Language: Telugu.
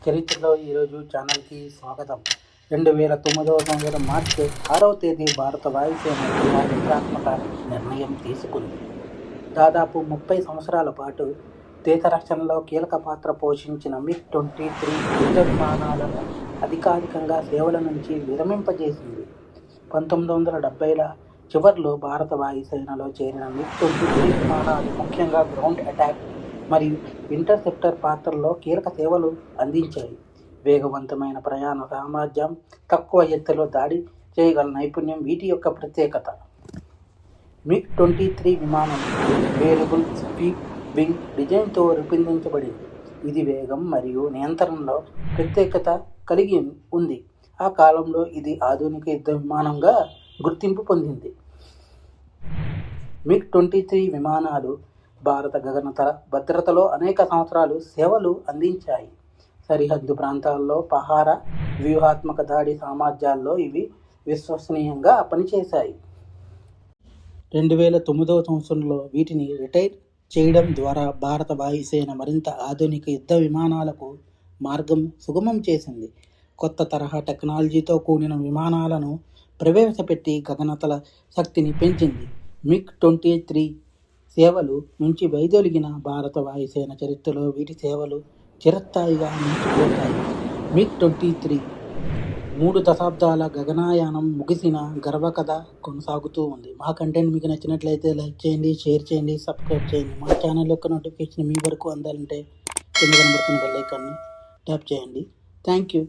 చరిత్రలో ఈరోజు ఛానల్కి స్వాగతం. 2009వ సంవత్సరం మార్చి 6వ తేదీ భారత వాయుసేన చారిత్రాత్మక నిర్ణయం తీసుకుంది. దాదాపు 30 సంవత్సరాల పాటు దేశ రక్షణలో కీలక పాత్ర పోషించిన MiG-23 యుద్ధ విమానాలను అధికారికంగా సేవల నుంచి విరమింపజేసింది. 1970ల చివర్లో భారత వాయుసేనలో చేరిన MiG-23 విమానాలు ముఖ్యంగా గ్రౌండ్ అటాక్ మరియు ఇంటర్సెప్టర్ పాత్రల్లో కీలక సేవలు అందించాయి. వేగవంతమైన ప్రయాణ సామర్థ్యం, తక్కువ ఎత్తులో దాడి చేయగల నైపుణ్యం వీటి యొక్క ప్రత్యేకత. MiG-23 విమానం వేరియబుల్ స్వీప్ వింగ్ డిజైన్తో రూపొందించబడింది. ఇది వేగం మరియు నియంత్రణలో ప్రత్యేకత కలిగి ఉంది. ఆ కాలంలో ఇది ఆధునిక యుద్ధ విమానంగా గుర్తింపు పొందింది. MiG-23 విమానాలు భారత గగనతల భద్రతలో అనేక సంవత్సరాలు సేవలు అందించాయి. సరిహద్దు ప్రాంతాల్లో పహారా, వ్యూహాత్మక దాడి సామర్థ్యాల్లో ఇవి విశ్వసనీయంగా పనిచేశాయి. 2009వ సంవత్సరంలో వీటిని రిటైర్ చేయడం ద్వారా భారత వాయుసేన మరింత ఆధునిక యుద్ధ విమానాలకు మార్గం సుగమం చేసింది. కొత్త తరహా టెక్నాలజీతో కూడిన విమానాలను ప్రవేశపెట్టి గగనతల శక్తిని పెంచింది. MiG-23 సేవలు నుంచి వైదొలిగిన భారత వాయుసేన చరిత్రలో వీటి సేవలు చిరస్థాయిగా నిలిచిపోతాయి. MiG-23 3 దశాబ్దాల గగనయానం ముగిసిన గర్వకథ కొనసాగుతూ ఉంది. మా కంటెంట్ మీకు నచ్చినట్లయితే లైక్ చేయండి, షేర్ చేయండి, సబ్స్క్రైబ్ చేయండి. మా ఛానల్ యొక్క నోటిఫికేషన్ మీ వరకు అందాలంటే కింద కనబడుతున్న బెల్ ఐకాన్ని ట్యాప్ చేయండి. Thank you.